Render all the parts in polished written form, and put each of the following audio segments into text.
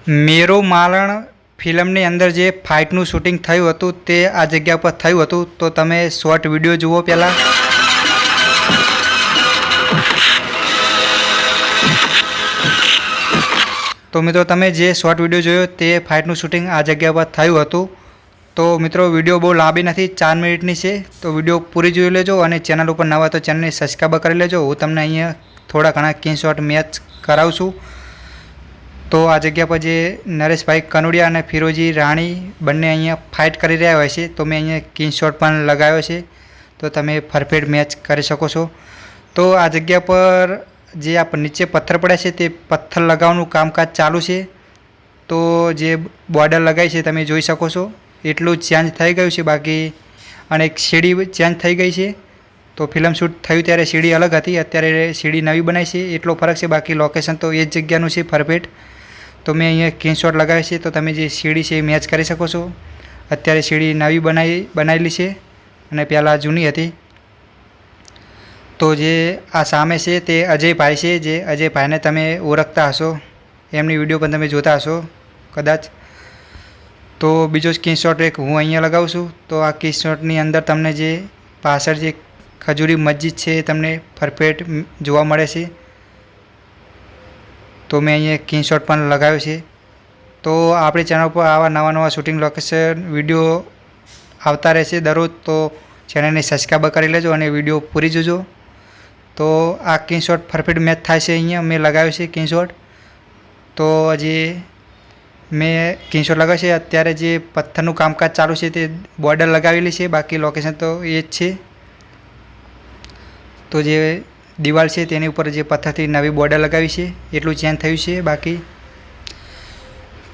મેરો માલણ ફિલ્મની અંદર જે ફાઇટનું શૂટિંગ થયું હતું તે આ જગ્યા પર થયું હતું. તો તમે શોર્ટ વિડીયો જુઓ પહેલાં. તો મિત્રો તમે જે શોર્ટ વિડીયો જોયો તે ફાઇટનું શૂટિંગ આ જગ્યા પર થયું હતું. તો મિત્રો વિડીયો બહુ લાંબી નથી, 4 મિનિટની છે. તો વિડીયો પૂરી જોઈ લેજો અને ચેનલ ઉપર નવા તો ચેનલને સબસ્ક્રાઈબ કરી લેજો. હું તમને અહીંયા થોડા ઘણા કિંગ શોટ મેચ કરાવું છું. તો આ જગ્યા પર જે નરેશભાઈ કનોડિયા અને ફિરોજી રાણી બંને અહીંયા ફાઇટ કરી રહ્યા હોય છે. તો મેં અહીંયા કિંગ શોટ પણ લગાવ્યો છે. તો તમે પરફેક્ટ મેચ કરી શકો છો. તો આ જગ્યા પર જે આ નીચે પથ્થર પડ્યા છે તે પથ્થર લગાવવાનું કામકાજ ચાલુ છે. તો જે બોર્ડર લગાવી છે તમે જોઈ શકો છો. એટલું ચેન્જ થઈ ગયું છે બાકી, અને એક સીડી ચેન્જ થઈ ગઈ છે. તો ફિલ્મ શૂટ થયું ત્યારે સીડી અલગ હતી, અત્યારે સીડી નવી બનાવી છે. એટલો ફરક છે, બાકી લોકેશન તો એ જ જગ્યાનું છે પરફેક્ટ. તો મેં અહીંયા કિંગ શોટ લગાવી છે. તો તમે જે સીડી છે એ મેચ કરી શકો છો. અત્યારે સીડી નવી બનાવેલી છે અને પહેલાં જૂની હતી. તો જે આ સામે છે તે અજયભાઈ છે. જે અજયભાઈને તમે ઓળખતા હશો, એમની વિડીયો પણ તમે જોતા હશો કદાચ. તો બીજો કિંગ શોટ એક હું અહીંયા લગાવું છું. તો આ કિંગ શોટની અંદર તમને જે પાછળ જે ખજૂરી મસ્જિદ છે એ તમને પરફેક્ટ જોવા મળે છે. તો મેં અહીંયા કિંગ શોટ પણ લગાવ્યો છે. તો આપણી ચેનલ પર આવા નવા શૂટિંગ લોકેશન વિડીયો આવતા રહેશે દરરોજ. તો ચેનલને સબસ્ક્રાઈબ કરી લેજો અને વિડીયો પૂરી જોજો. તો આ કિંગ શોટ પરફેક્ટ મેચ થાય છે. અહીંયા મેં લગાવ્યો છે કિંગ શોટ. તો હજી મેં કિંગ શોટ લગાવ્યો છે. અત્યારે જે પથ્થરનું કામકાજ ચાલુ છે તે બોર્ડર લગાવેલી છે, બાકી લોકેશન તો એ જ છે. તો જે દિવાલ છે તેની ઉપર જે પથ્થરથી નવી બોર્ડર લગાવી છે એટલું ચેન્જ થયું છે બાકી.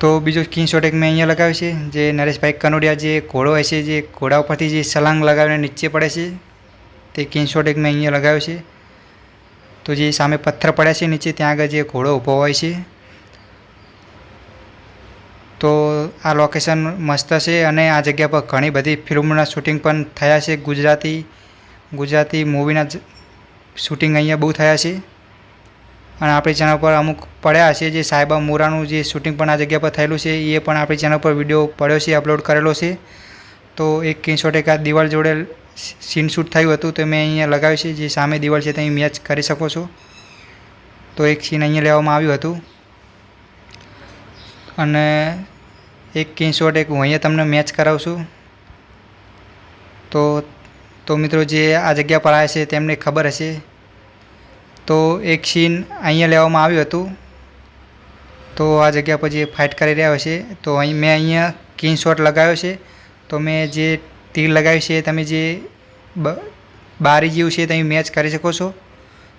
તો બીજો કિંગ શોટ એક મેં અહીંયા લગાવ્યો છે. જે નરેશભાઈ કનોડિયા જે ઘોડો હોય છે, જે ઘોડા ઉપરથી જે સલાંગ લગાવીને નીચે પડે છે, તે કિંગ શોટ એક મેં અહીંયા લગાવ્યો છે. તો જે સામે પથ્થર પડ્યા છે નીચે, ત્યાં આગળ જે ઘોડો ઊભો હોય છે. તો આ લોકેશન મસ્ત છે અને આ જગ્યા પર ઘણી બધી ફિલ્મોના શૂટિંગ પણ થયા છે. ગુજરાતી મૂવીના શૂટિંગ અહીંયા બહુ થયા છે. અને આપણી ચેનલ પર અમુક પડ્યા છે. જે સાહેબા મોરાનું જે શૂટિંગ પણ આ જગ્યા પર થયેલું છે એ પણ આપણી ચેનલ પર વિડીયો પડ્યો છે, અપલોડ કરેલો છે. તો એક કિંગ શોટ એક આ દિવાલ જોડે સીન શૂટ થયું હતું તો મેં અહીંયા લગાવ્યું છે. જે સામે દિવાલ છે ત્યાં મેચ કરી શકો છો. તો એક સીન અહીંયા લેવામાં આવ્યું હતું. અને એક કિંગ શોટ એક હું અહીંયા તમને મેચ કરાવું છું. તો મિત્રો જે આ જગ્યા પર આવ્યા છે તેમને ખબર હશે. તો એક સીન અહીંયા લેવામાં આવ્યું હતું. તો આ જગ્યા પર જે ફાઇટ કરી રહ્યા છે, તો મેં અહીંયા કિંગ શોટ લગાવ્યો છે. તો મેં જે તીર લગાવ્યું છે તમે જે બારી જેવું છે તમે મેચ કરી શકો છો.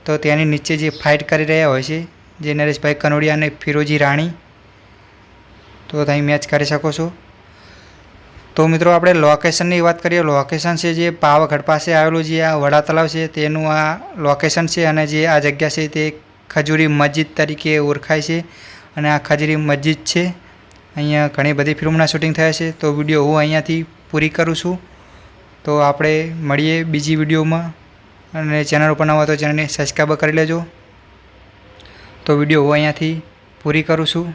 તો તેની નીચે જે ફાઇટ કરી રહ્યા હોય છે, જે નરેશભાઈ કનોડિયા અને ફિરોજી રાણી, તો તમે મેચ કરી શકો છો. તો મિત્રો આપણે લોકેશનની વાત કરીએ. લોકેશન છે જે પાવાગઢ પાસે આવેલું જે આ વડા તલાવ છે તેનું આ લોકેશન છે. અને જે આ જગ્યા છે તે ખજૂરી મસ્જિદ તરીકે ઓળખાય છે. અને આ ખજૂરી મસ્જિદ છે. અહીંયા ઘણી બધી ફિલ્મોના શૂટિંગ થયા છે. તો વિડીયો હું અહીંયાથી પૂરી કરું છું. તો આપણે મળીએ બીજી વિડીયોમાં. અને ચેનલ ઉપર નવા તો ચેનલને સબસ્ક્રાઈબ કરી લેજો. તો વિડીયો હું અહીંયાથી પૂરી કરું છું.